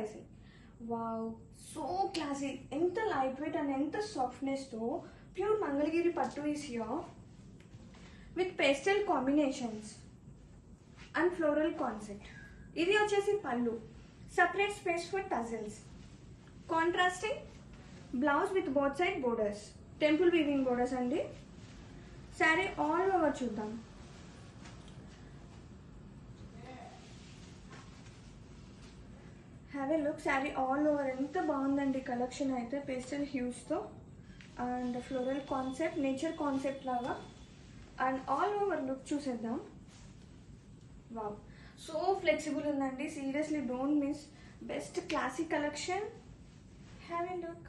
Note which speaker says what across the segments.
Speaker 1: YC. Wow, so classy. Enta lightweight and enta softness to pure Mangalgiri pattu is here with pastel combinations and floral concept. Idi vachesi pallu, separate space for tassels, contrasting blouse with both side borders, temple weaving borders andi. Saree all over chuddam. Have a look. Saree all over enta baagundandi collection aithe pastel hues tho and floral concept, nature concept laga and all over look chuseddam. Wow, so flexible undandi. Seriously, don't miss. Best classic collection. Have a look.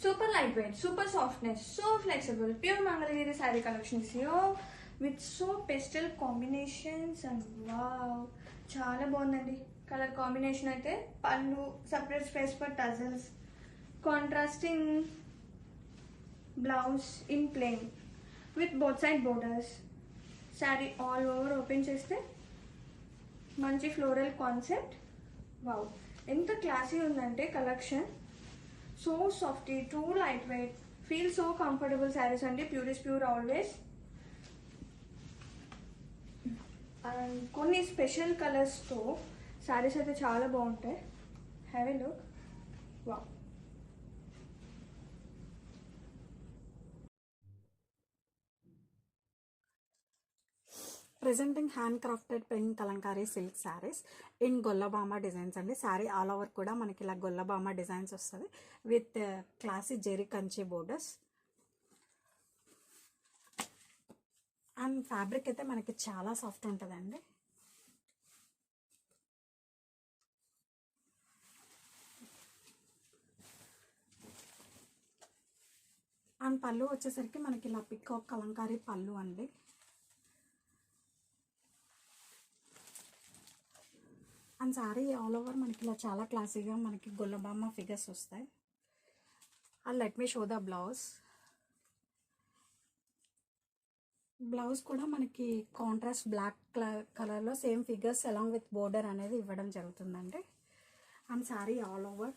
Speaker 1: Super lightweight, super softness, so flexible. Pure Mangalgiri saree collection is here with so pastel combinations and wow, చాలా బాగుందండి colour combination అయితే. పళ్ళు, separate space for tassels, contrasting blouse in plain with both side borders. Sari all over open చేస్తే మంచి floral concept. Wow, ఎంత classy ఉందంటే collection. So softy, too light weight, feel so comfortable saris అండి. Pure is pure always. And కొన్ని special కలర్స్తో saris అయితే చాలా బాగుంటాయి. Have a look. Wow,
Speaker 2: presenting hand crafted pen kalamkari silk saris in Gollabhama designs అండి. Sari all over కూడా మనకి ఇలా గొల్లబామ డిజైన్స్ వస్తుంది with classy zari Kanchi borders. And fabric అయితే మనకి చాలా సాఫ్ట్ ఉంటుందండి. అండ్ పళ్ళు వచ్చేసరికి మనకి ఇలా పికాక్ కలంకారీ పళ్ళు అండి. అండ్ శారీ ఆల్ ఓవర్ మనకి ఇలా చాలా క్లాసీగా మనకి గొల్లబామ ఫిగర్స్ వస్తాయి. And let me show the blouse. Blouse కూడా మనకి కాంట్రాస్ట్ బ్లాక్ కలర్లో same figures along with border అనేది ఇవ్వడం జరుగుతుందండి. And sari all over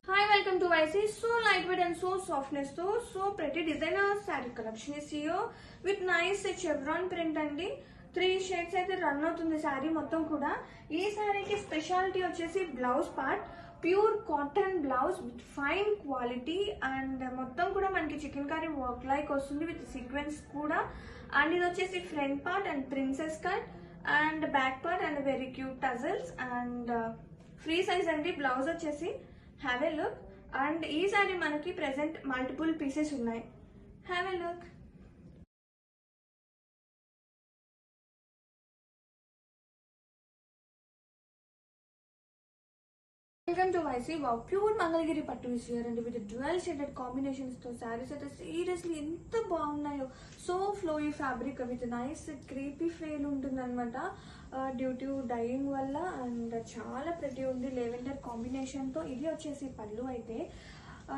Speaker 1: hi, welcome to YC. So lightweight and so softness though, so pretty designer saree collection is here with nice chevron print andi. 3 shades అయితే run అవుతుంది శారీ మొత్తం కూడా. ఈ శారీకి speciality వచ్చేసి blouse part, pure cotton blouse with fine quality and మొత్తం కూడా మనకి చికెన్ కర్రీ వర్క్ లైక్ వస్తుంది విత్ సీక్వెన్స్ కూడా. అండ్ ఇది వచ్చేసి front part and princess cut and back part and very cute tassels and free size అండి. Blouse వచ్చేసి have a look. And ఈ సారీ మనకి ప్రెసెంట్ మల్టిపుల్ పీసెస్ ఉన్నాయి. Have a look. Welcome to YC. Wow, pure Mangalagiri పట్టు is here అండి with dual shaded combinations తో శారీస్ అయితే seriously ఎంత బాగున్నాయో. So flowy fabric with nice creepy feel ఉంటుంది అనమాట డ్యూ టు డైయింగ్ వల్ల. అండ్ చాలా ప్రతి ఉంది లెవెండర్ కాంబినేషన్తో. ఇది వచ్చేసి పళ్ళు అయితే.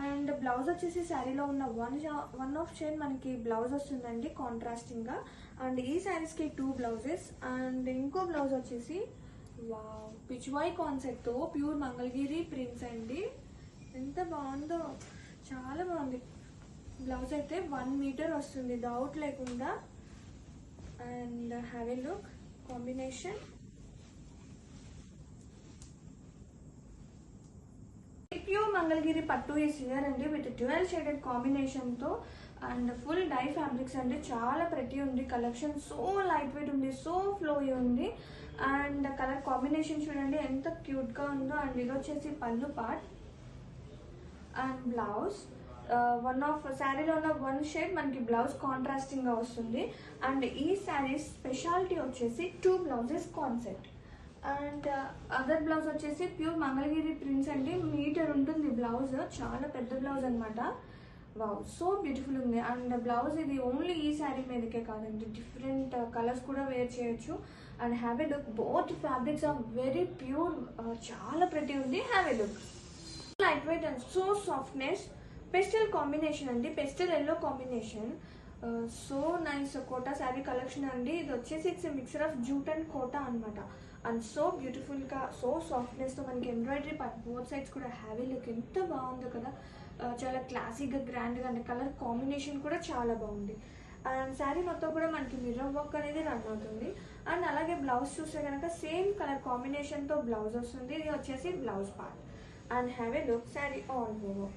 Speaker 1: అండ్ బ్లౌజ్ వచ్చేసి శారీలో ఉన్న వన్ ఆఫ్ షేడ్ మనకి బ్లౌజ్ వస్తుందండి కాంట్రాస్టింగ్గా. అండ్ ఈ శారీస్కి 2 బ్లౌజెస్ అండ్ ఇంకో బ్లౌజ్ వచ్చేసి వావ్ పిచ్వాయ్ కాన్సెప్ట్తో ప్యూర్ మంగళగిరి ప్రింట్స్ అండి. ఎంత బాగుందో, చాలా బాగుంది. బ్లౌజ్ అయితే 1 మీటర్ వస్తుంది డౌట్ లేకుండా. And have a look combination. Pure Mangalagiri పట్టు ఈస్ హియర్ అండి విత్ డ్యూయల్ షేడెడ్ కాంబినేషన్తో అండ్ ఫుల్ డై ఫ్యాబ్రిక్స్ అండి. చాలా ప్రతి ఉంది కలెక్షన్. సో లైట్ వెయిట్ ఉంది, సో ఫ్లోయీ ఉంది. అండ్ కలర్ కాంబినేషన్ చూడండి ఎంత క్యూట్గా ఉందో. అండ్ ఇది వచ్చేసి పళ్ళు part and blouse. One of శారీలో ఉన్న 1 షేడ్ మనకి బ్లౌజ్ కాంట్రాస్టింగ్గా వస్తుంది. అండ్ ఈ శారీ స్పెషాలిటీ వచ్చేసి 2 blouses concept. And other blouse వచ్చేసి ప్యూర్ మంగళగిరి ప్రింట్స్ అండి. మీటర్ ఉంటుంది బ్లౌజ్, చాలా పెద్ద బ్లౌజ్ అనమాట. వావ్, సో బ్యూటిఫుల్ ఉంది. అండ్ బ్లౌజ్ ఇది ఓన్లీ ఈ శారీ మీదకే కాదండి, డిఫరెంట్ కలర్స్ కూడా వేర్ చేయొచ్చు. And have a look. Both fabrics are very pure, చాలా ప్రతి ఉంది. Have a look. Light weight and so softness. Pastel combination అండి, pastel yellow combination. So nice Kota sari collection అండి. ఇది వచ్చేసి it's mixer of jute and Kota అనమాట. And so బ్యూటిఫుల్గా, so సాఫ్ట్నెస్తో మనకి ఎంబ్రాయిడరీ బోత్ సైడ్స్ కూడా హ్యావీ లుక్. ఎంత బాగుందో కదా, చాలా క్లాసిక్గా గ్రాండ్గా, అండ్ కలర్ కాంబినేషన్ కూడా చాలా బాగుంది. అండ్ శారీ మొత్తం కూడా మనకి మిర్రర్ వర్క్ అనేది రన్ అవుతుంది. అండ్ అలాగే బ్లౌజ్ చూస్తే కనుక సేమ్ కలర్ కాంబినేషన్తో బ్లౌజ్ వస్తుంది. ఇది వచ్చేసి blouse part. And have a look sari all over.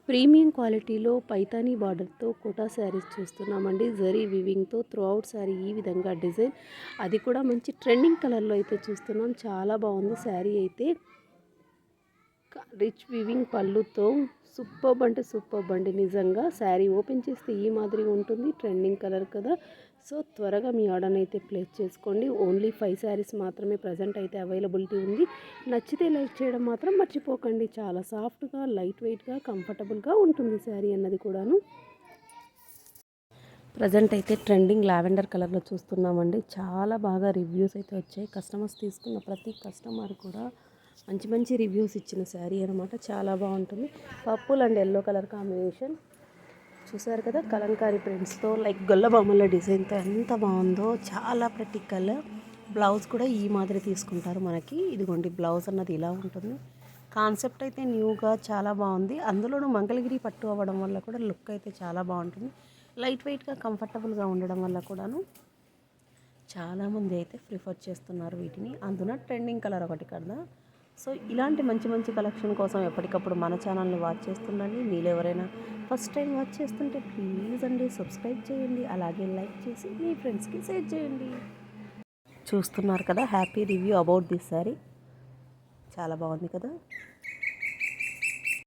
Speaker 3: Premium క్వాలిటీలో పైతానీ బార్డర్తో కోటా శారీస్ చూస్తున్నామండి. జరీ వివింగ్తో త్రూ అవుట్ శారీ ఈ విధంగా డిజైన్, అది కూడా మంచి ట్రెండింగ్ కలర్లో అయితే చూస్తున్నాం. చాలా బాగుంది శారీ అయితే. రిచ్ వివింగ్ పళ్ళుతో సూపర్బ్ అంటే సూపర్బ్ అండి. నిజంగా శారీ ఓపెన్ చేస్తే ఈ మాదిరి ఉంటుంది. ట్రెండింగ్ కలర్ కదా. సో త్వరగా మీ ఆర్డర్ని అయితే ప్లేస్ చేసుకోండి. ఓన్లీ 5 శారీస్ మాత్రమే ప్రజెంట్ అయితే అవైలబిలిటీ ఉంది. నచ్చితే లైక్ చేయడం మాత్రం మర్చిపోకండి. చాలా సాఫ్ట్గా, లైట్ వెయిట్గా, కంఫర్టబుల్గా ఉంటుంది శారీ అన్నది కూడాను. ప్రజెంట్ అయితే ట్రెండింగ్ లావెండర్ కలర్లో చూస్తున్నామండి. చాలా బాగా రివ్యూస్ అయితే వచ్చాయి. కస్టమర్స్ తీసుకున్న ప్రతి కస్టమర్ కూడా మంచి మంచి రివ్యూస్ ఇచ్చిన శారీ అనమాట. చాలా బాగుంటుంది. Purple and yellow colour combination చూసారు కదా, కలంకారీ ప్రింట్స్తో లైక్ గొల్లబొమ్మల డిజైన్తో ఎంత బాగుందో. చాలా ప్రతి కలర్. బ్లౌజ్ కూడా ఈ మాదిరి తీసుకుంటారు మనకి. ఇదిగోండి బ్లౌజ్ అన్నది ఇలా ఉంటుంది. కాన్సెప్ట్ అయితే న్యూగా చాలా బాగుంది. అందులోనూ మంగళగిరి పట్టు అవ్వడం వల్ల కూడా లుక్ అయితే చాలా బాగుంటుంది. లైట్ వెయిట్గా, కంఫర్టబుల్గా ఉండడం వల్ల కూడాను చాలామంది అయితే ప్రిఫర్ చేస్తున్నారు వీటిని. అందున ట్రెండింగ్ కలర్ ఒకటి కదా. సో ఇలాంటి మంచి మంచి కలెక్షన్ కోసం ఎప్పటికప్పుడు మన ఛానల్ని వాచ్ చేస్తుండండి. మీరు ఎవరైనా ఫస్ట్ టైం వాచ్ చేస్తుంటే ప్లీజ్ అండి సబ్స్క్రైబ్ చేయండి. అలాగే లైక్ చేసి మీ ఫ్రెండ్స్కి షేర్ చేయండి. చూస్తున్నారు కదా happy review about this sari. చాలా బాగుంది కదా.